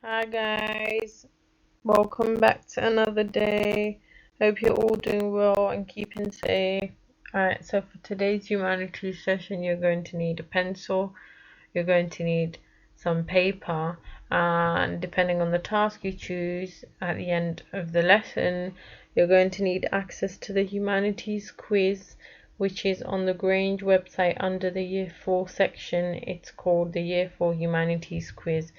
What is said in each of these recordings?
Hi guys, welcome back to another day. Hope you're all doing well and keeping safe. Alright, so for today's humanities session, you're going to need a pencil, you're going to need some paper, and depending on the task you choose at the end of the lesson, you're going to need access to the humanities quiz, which is on the Grange website under the Year 4 section. It's called the Year 4 Humanities Quiz,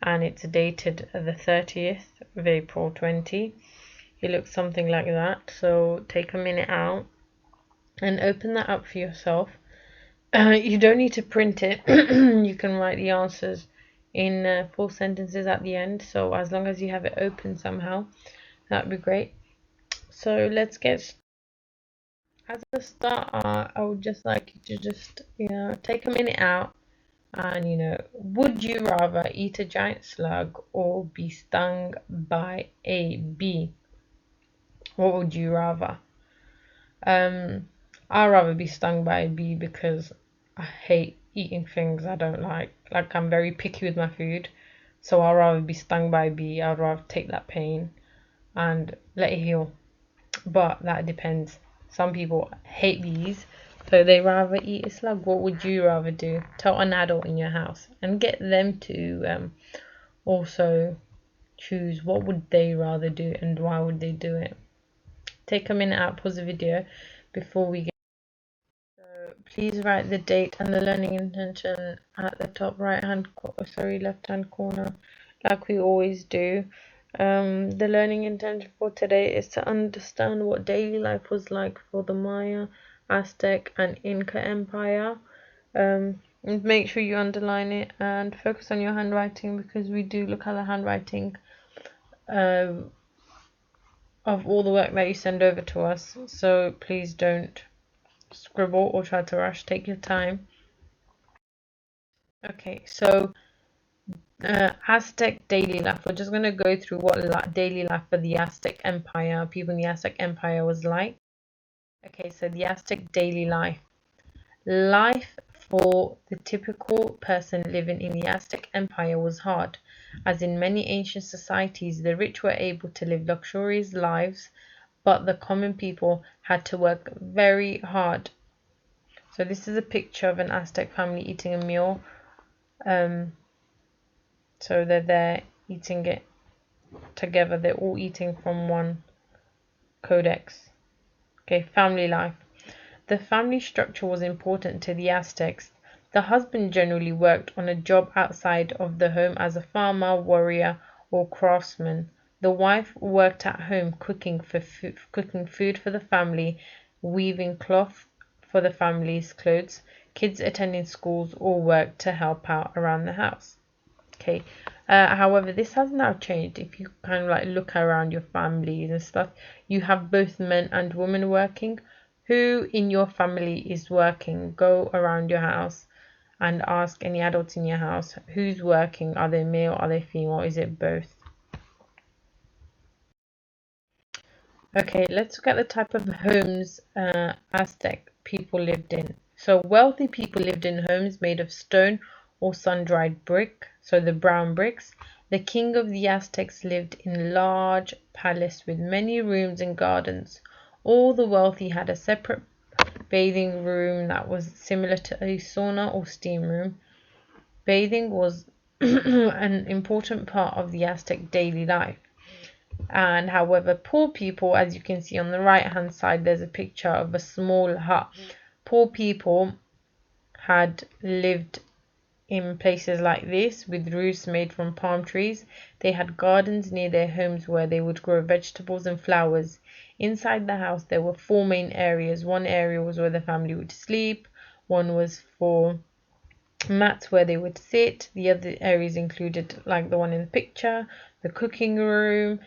and it's dated the 30th of April 20. It looks something like that. So take a minute out and open that up for yourself. You don't need to print it. You can write the answers in full sentences at the end. So as long as you have it open somehow, that'd be great. So let's get. As a start, I would just like you to just take a minute out. And would you rather eat a giant slug or be stung by a bee? What would you rather? I'd rather be stung by a bee because I hate eating things I don't like. Like, I'm very picky with my food, so I'd rather be stung by a bee. I'd rather take that pain and let it heal. But that depends. Some people hate bees, so they rather eat a slug. What would you rather do? Tell an adult in your house and get them to also choose what would they rather do and why would they do it. Take a minute out, pause the video before we get. So please write the date and the learning intention at the top left hand corner, like we always do. The learning intention for today is to understand what daily life was like for the Maya, Aztec, and Inca Empire. And make sure you underline it and focus on your handwriting, because we do look at the handwriting of all the work that you send over to us. So please don't scribble or try to rush. Take your time. Okay, so Aztec daily life. We're just going to go through what daily life for the Aztec Empire, people in the Aztec Empire was like. Okay, so the Aztec daily life. Life for the typical person living in the Aztec Empire was hard. As in many ancient societies, the rich were able to live luxurious lives, but the common people had to work very hard. So this is a picture of an Aztec family eating a meal. So they're there eating it together. They're all eating from one codex. Okay, family life. The family structure was important to the Aztecs. The husband generally worked on a job outside of the home as a farmer, warrior, or craftsman. The wife worked at home cooking food for the family, weaving cloth for the family's clothes. Kids attending schools or worked to help out around the house. Okay. However, this has now changed. If you kind of like look around your families and stuff, you have both men and women working. Who in your family is working? Go around your house and ask any adults in your house who's working. Are they male? Are they female? Is it both? Okay, let's look at the type of homes Aztec people lived in. So wealthy people lived in homes made of stone or sun-dried brick, so the brown bricks. The king of the Aztecs lived in a large palace with many rooms and gardens. All the wealthy had a separate bathing room that was similar to a sauna or steam room. Bathing was an important part of the Aztec daily life. And however, poor people, as you can see on the right hand side, there's a picture of a small hut. Poor people had lived in places like this with roofs made from palm trees. They had gardens near their homes where they would grow vegetables and flowers. Inside the house there were four main areas. One area was where the family would sleep, one was for mats where they would sit. The other areas included, like the one in the picture, the cooking room,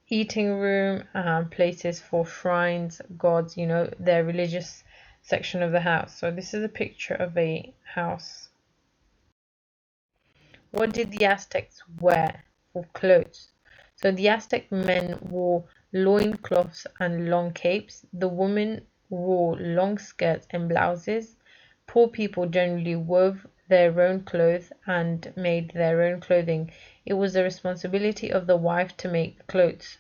eating room, places for shrines, gods, their religious section of the house. So this is a picture of a house. What did the Aztecs wear for clothes? So the Aztec men wore loincloths and long capes. The women wore long skirts and blouses. Poor people generally wove their own clothes and made their own clothing. It was the responsibility of the wife to make the clothes.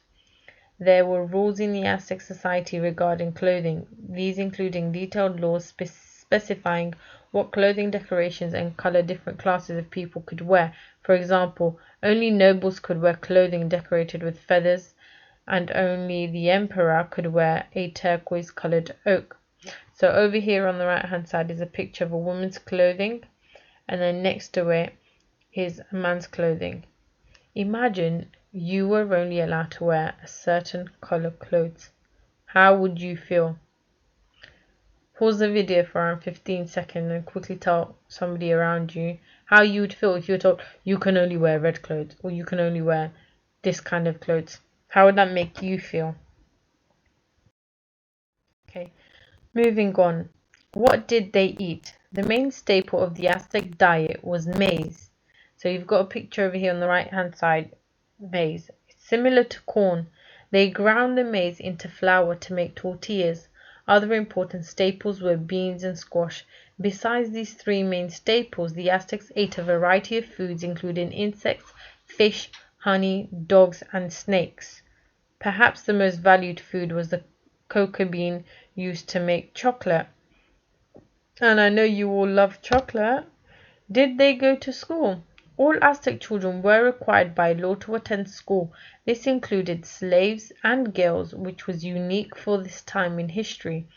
There were rules in the Aztec society regarding clothing, these including detailed laws specifying what clothing decorations and color different classes of people could wear. For example, only nobles could wear clothing decorated with feathers, and only the emperor could wear a turquoise-colored oak. So over here on the right-hand side is a picture of a woman's clothing, and then next to it is a man's clothing. Imagine you were only allowed to wear a certain color clothes. How would you feel? Pause the video for around 15 seconds and quickly tell somebody around you how you would feel if you were told you can only wear red clothes or you can only wear this kind of clothes. How would that make you feel? Okay, moving on. What did they eat? The main staple of the Aztec diet was maize. So you've got a picture over here on the right hand side, maize. It's similar to corn. They ground the maize into flour to make tortillas. Other important staples were beans and squash. Besides these three main staples, the Aztecs ate a variety of foods including insects, fish, honey, dogs, and snakes. Perhaps the most valued food was the cocoa bean used to make chocolate. And I know you all love chocolate. Did they go to school? All Aztec children were required by law to attend school. This included slaves and girls, which was unique for this time in history.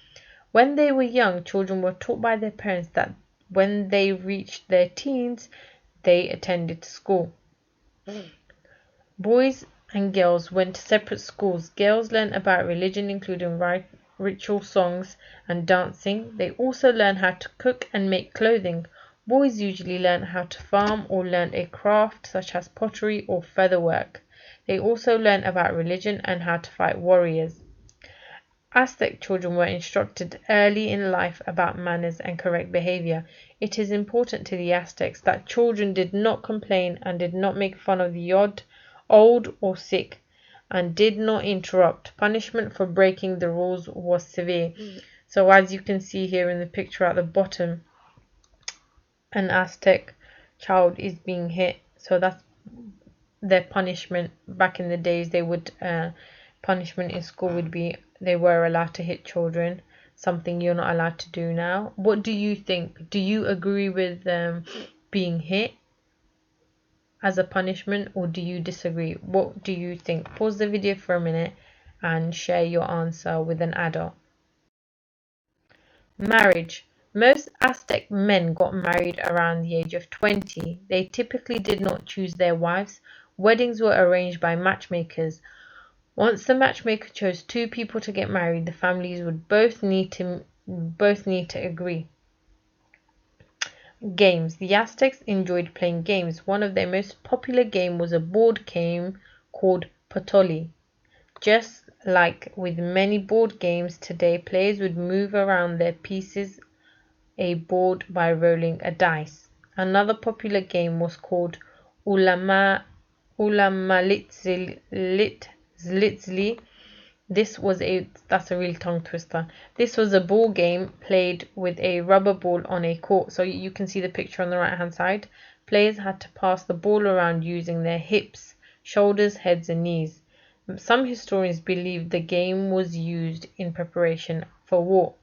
When they were young, children were taught by their parents that when they reached their teens, they attended school. Boys and girls went to separate schools. Girls learned about religion, including ritual songs and dancing. They also learned how to cook and make clothing. Boys usually learned how to farm or learned a craft such as pottery or featherwork. They also learned about religion and how to fight warriors. Aztec children were instructed early in life about manners and correct behavior. It is important to the Aztecs that children did not complain and did not make fun of the old or sick, and did not interrupt. Punishment for breaking the rules was severe. So as you can see here in the picture at the bottom, an Aztec child is being hit. So that's their punishment. Back in the days, they would punishment in school would be they were allowed to hit children, something you're not allowed to do now. What do you think? Do you agree with being hit as a punishment, or do you disagree? What do you think? Pause the video for a minute and share your answer with an adult. Marriage. Most Aztec men got married around the age of 20. They typically did not choose their wives. Weddings were arranged by matchmakers. Once the matchmaker chose two people to get married, the families would both need to agree. Games. The Aztecs enjoyed playing games. One of their most popular games was a board game called Potoli. Just like with many board games today, players would move around their pieces a board by rolling a dice. Another popular game was called Ulamalitzli. That's a real tongue twister. This was a ball game played with a rubber ball on a court. So you can see the picture on the right hand side. Players had to pass the ball around using their hips, shoulders, heads and knees. Some historians believe the game was used in preparation for war.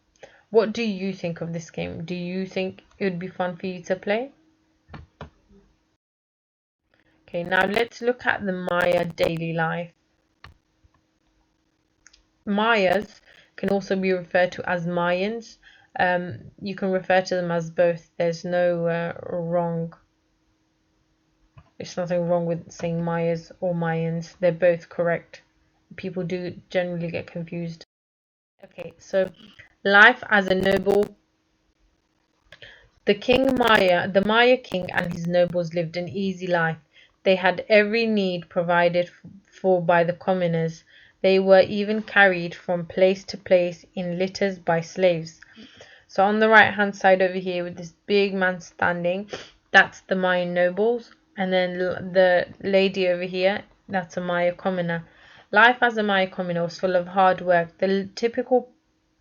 What do you think of this game? Do you think it would be fun for you to play? Okay, now let's look at the Maya daily life. Mayas can also be referred to as Mayans. You can refer to them as both. There's no wrong. There's nothing wrong with saying Mayas or Mayans. They're both correct. People do generally get confused. Okay, so life as a noble. The Maya king and his nobles lived an easy life. They had every need provided for by the commoners. They were even carried from place to place in litters by slaves. So on the right hand side over here with this big man standing, that's the Mayan nobles. And then the lady over here, that's a Maya commoner. Life as a Maya commoner was full of hard work. The typical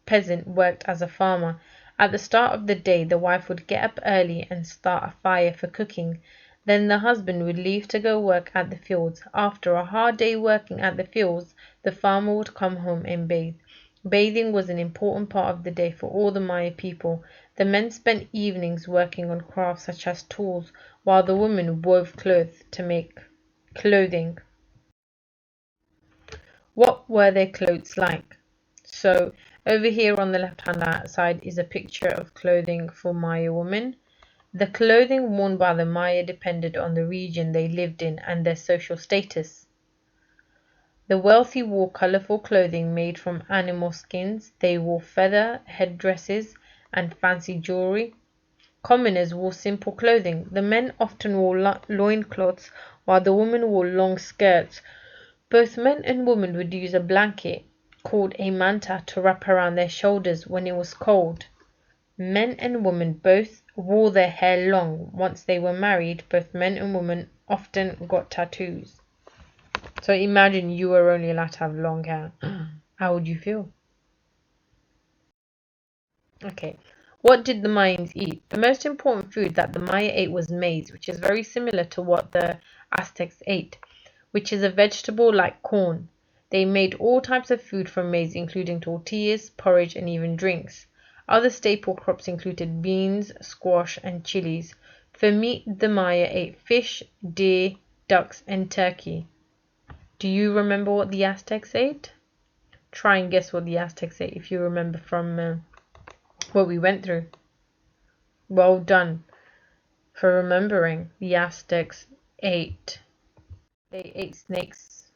peasant worked as a farmer. At the start of the day, the wife would get up early and start a fire for cooking. Then the husband would leave to go work at the fields. After a hard day working at the fields, the farmer would come home and bathe. Bathing was an important part of the day for all the Maya people. The men spent evenings working on crafts such as tools, while the women wove clothes to make clothing. What were their clothes like? So over here on the left-hand side is a picture of clothing for Maya women. The clothing worn by the Maya depended on the region they lived in and their social status. The wealthy wore colorful clothing made from animal skins. They wore feather headdresses and fancy jewelry. Commoners wore simple clothing. The men often wore loincloths, while the women wore long skirts. Both men and women would use a blanket called a manta to wrap around their shoulders when it was cold. Men and women both wore their hair long. Once they were married, both men and women often got tattoos. So imagine you were only allowed to have long hair. How would you feel? Okay. What did the Mayans eat? The most important food that the Maya ate was maize, which is very similar to what the Aztecs ate, which is a vegetable like corn. They made all types of food from maize, including tortillas, porridge, and even drinks. Other staple crops included beans, squash, and chilies. For meat, the Maya ate fish, deer, ducks, and turkey. Do you remember what the Aztecs ate? Try and guess what the Aztecs ate if you remember from what we went through. Well done for remembering. The Aztecs ate. They ate snakes.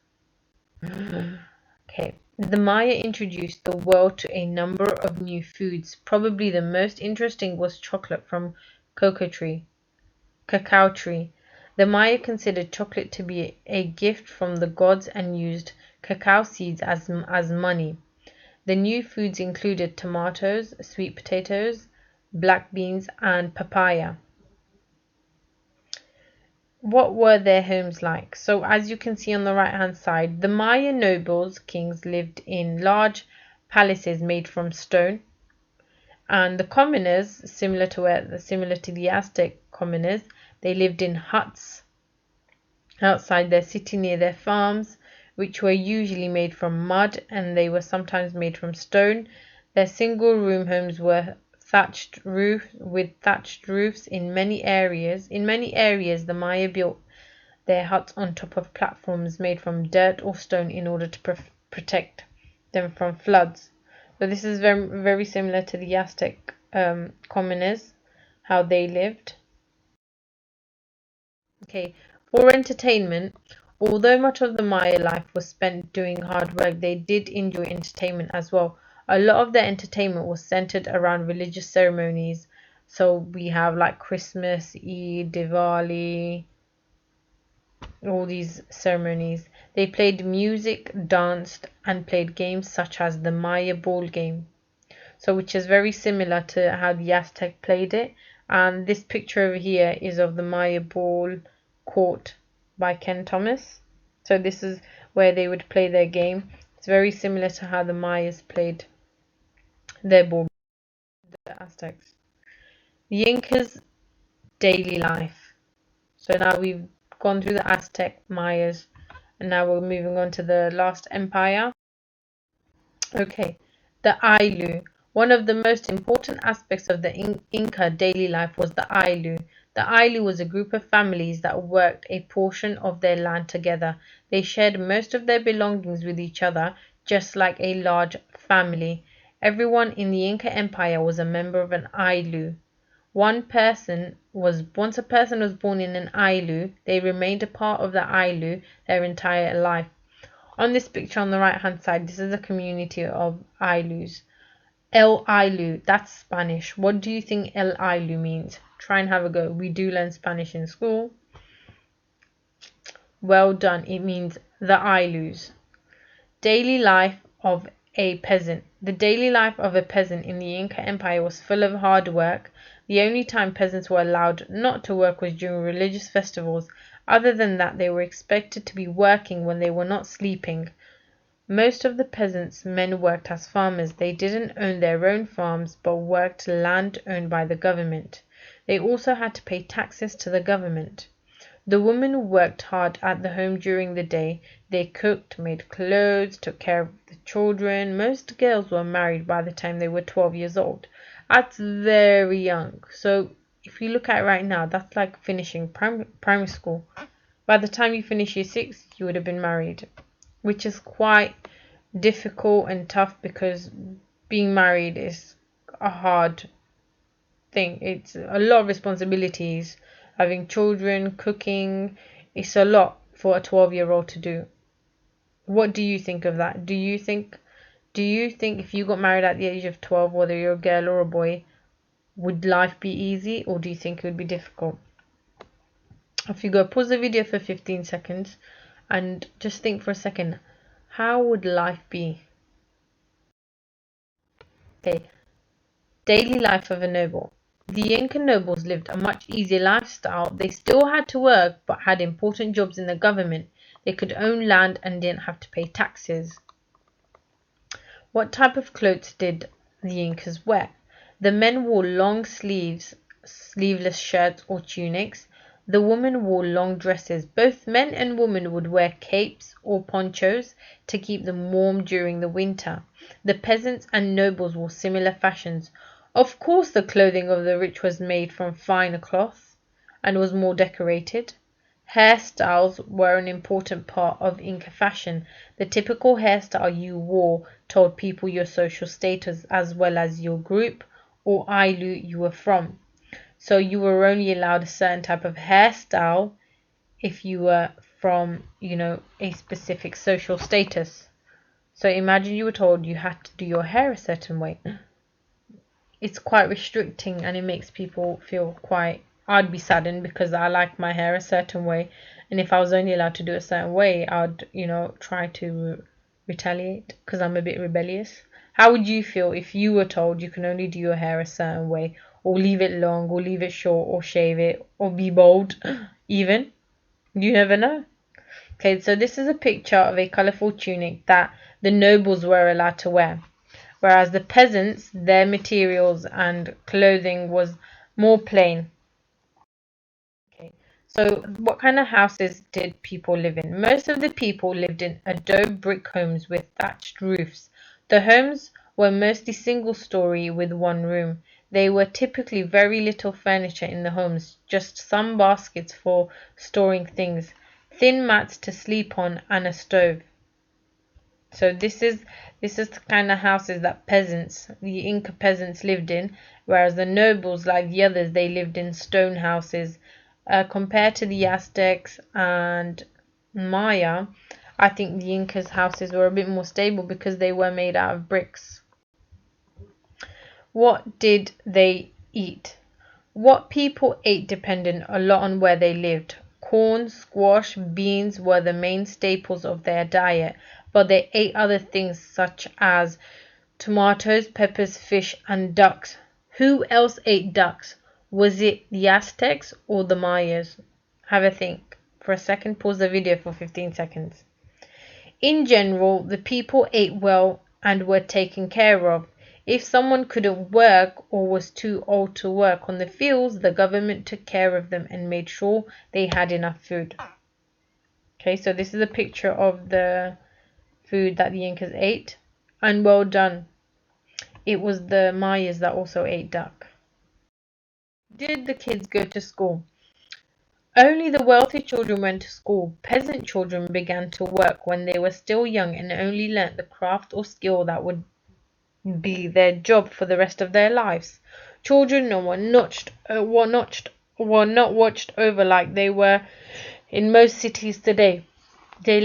Okay. The Maya introduced the world to a number of new foods. Probably the most interesting was chocolate from cacao tree. The Maya considered chocolate to be a gift from the gods and used cacao seeds as money. The new foods included tomatoes, sweet potatoes, black beans, and papaya. What were their homes like? So as you can see on the right hand side, the Maya nobles, kings lived in large palaces made from stone, and the commoners, similar to the Aztec commoners, they lived in huts outside their city near their farms, which were usually made from mud and they were sometimes made from stone. Their single room homes were thatched roofs in many areas. In many areas, the Maya built their huts on top of platforms made from dirt or stone in order to protect them from floods. So this is very, very similar to the Aztec commoners, how they lived. Okay, for entertainment, although much of the Maya life was spent doing hard work, they did enjoy entertainment as well. A lot of their entertainment was centered around religious ceremonies. So we have like Christmas, Eid, Diwali, all these ceremonies. They played music, danced, and played games such as the Maya ball game. So which is very similar to how the Aztec played it. And this picture over here is of the Maya ball court by Ken Thomas. So this is where they would play their game. It's very similar to how the Mayas played their ball, the Aztecs. The Incas' daily life. So now we've gone through the Aztec, Mayas, and now we're moving on to the last empire. Okay, the Ailu. One of the most important aspects of the Inca daily life was the Ailu. The Ailu was a group of families that worked a portion of their land together. They shared most of their belongings with each other, just like a large family. Everyone in the Inca Empire was a member of an Ailu. Once a person was born in an Ailu, they remained a part of the Ailu their entire life. On this picture on the right hand side, this is a community of Ailus. El Ailu, that's Spanish. What do you think El Ailu means? Try and have a go. We do learn Spanish in school. Well done. It means the Ailus. Daily life of a peasant. The daily life of a peasant in the Inca Empire was full of hard work. The only time peasants were allowed not to work was during religious festivals. Other than that, they were expected to be working when they were not sleeping. Most of the peasants' men worked as farmers. They didn't own their own farms, but worked land owned by the government. They also had to pay taxes to the government. The women worked hard at the home during the day. They cooked, made clothes, took care of the children. Most girls were married by the time they were 12 years old. That's very young. So if you look at it right now, that's like finishing primary school. By the time you finish year 6, you would have been married, which is quite difficult and tough because being married is a hard thing. It's a lot of responsibilities. Having children, cooking, it's a lot for a 12-year-old to do. What do you think of that? Do you think if you got married at the age of 12, whether you're a girl or a boy, would life be easy or do you think it would be difficult? If you go pause the video for 15 seconds and just think for a second, how would life be? Okay, daily life of a noble. The Inca nobles lived a much easier lifestyle. They still had to work but had important jobs in the government. They could own land and didn't have to pay taxes. What type of clothes did the Incas wear? The men wore long sleeveless shirts or tunics. The women wore long dresses. Both men and women would wear capes or ponchos to keep them warm during the winter. The peasants and nobles wore similar fashions. Of course, the clothing of the rich was made from finer cloth and was more decorated. Hairstyles were an important part of Inca fashion. The typical hairstyle you wore told people your social status as well as your group or ilu you were from. So you were only allowed a certain type of hairstyle if you were from, a specific social status. So imagine you were told you had to do your hair a certain way. It's quite restricting and it makes people feel quite. I'd be saddened because I like my hair a certain way, and if I was only allowed to do a certain way, I'd try to retaliate because I'm a bit rebellious. How would you feel if you were told you can only do your hair a certain way, or leave it long, or leave it short, or shave it, or be bald even? You never know. Okay, so this is a picture of a colourful tunic that the nobles were allowed to wear, whereas the peasants, their materials and clothing was more plain. Okay, so what kind of houses did people live in? Most of the people lived in adobe brick homes with thatched roofs. The homes were mostly single story with one room. They were typically very little furniture in the homes, just some baskets for storing things, thin mats to sleep on, and a stove. So this is the kind of houses that the Inca peasants lived in, whereas the nobles, like the others, they lived in stone houses. Compared to the Aztecs and Maya, I think the Incas' houses were a bit more stable because they were made out of bricks. What did they eat? What people ate depended a lot on where they lived. Corn, squash, beans were the main staples of their diet, but they ate other things such as tomatoes, peppers, fish, and ducks. Who else ate ducks? Was it the Aztecs or the Mayas? Have a think. For a second, pause the video for 15 seconds. In general, the people ate well and were taken care of. If someone couldn't work or was too old to work on the fields, the government took care of them and made sure they had enough food. Okay, so this is a picture of the food that the Incas ate. And well done. It was the Mayas that also ate duck. Did the kids go to school? Only the wealthy children went to school. Peasant children began to work when they were still young and only learnt the craft or skill that would be their job for the rest of their lives. Children were not watched over like they were in most cities today. They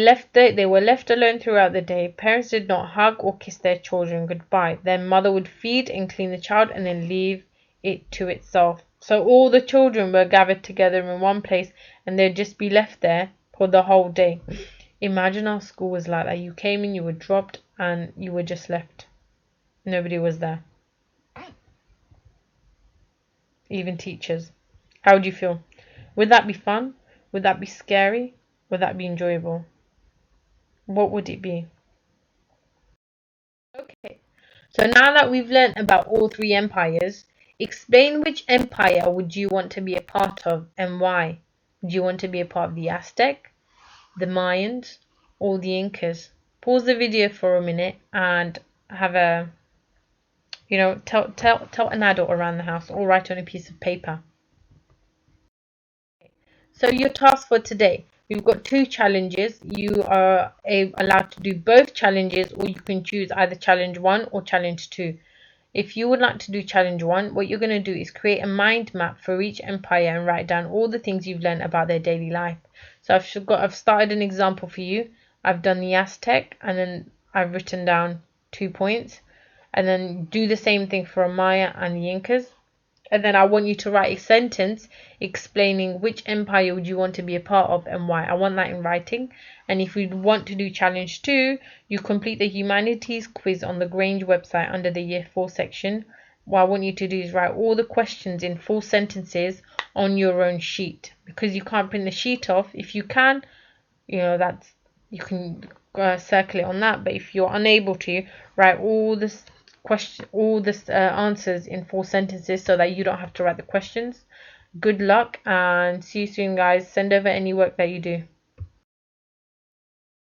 were left alone throughout the day. Parents did not hug or kiss their children goodbye. Their mother would feed and clean the child and then leave it to itself. So all the children were gathered together in one place and they'd just be left there for the whole day. Imagine our school was like that. You came in, you were dropped, and you were just left. Nobody was there. Even teachers. How would you feel? Would that be fun? Would that be scary? Would that be enjoyable? What would it be? So now that we've learnt about all three empires, explain which empire would you want to be a part of and why. Would you want to be a part of the Aztec, the Mayans, or the Incas? Pause the video for a minute and have a, tell an adult around the house or write on a piece of paper. So your task for today, we've got two challenges. You are allowed to do both challenges, or you can choose either challenge 1 or challenge 2. If you would like to do challenge 1, what you're going to do is create a mind map for each empire and write down all the things you've learned about their daily life. So I've started an example for you. I've done the Aztec and then I've written down 2 points, and then do the same thing for Maya and the Incas. And then I want you to write a sentence explaining which empire would you want to be a part of and why. I want that in writing. And if you want to do challenge 2, you complete the Humanities quiz on the Grange website under the Year 4 section. What I want you to do is write all the questions in full sentences on your own sheet. Because you can't print the sheet off. If you can, you can circle it on that. But if you're unable to, write all the answers in 4 sentences so that you don't have to write the questions. Good luck and see you soon, guys. Send over any work that you do.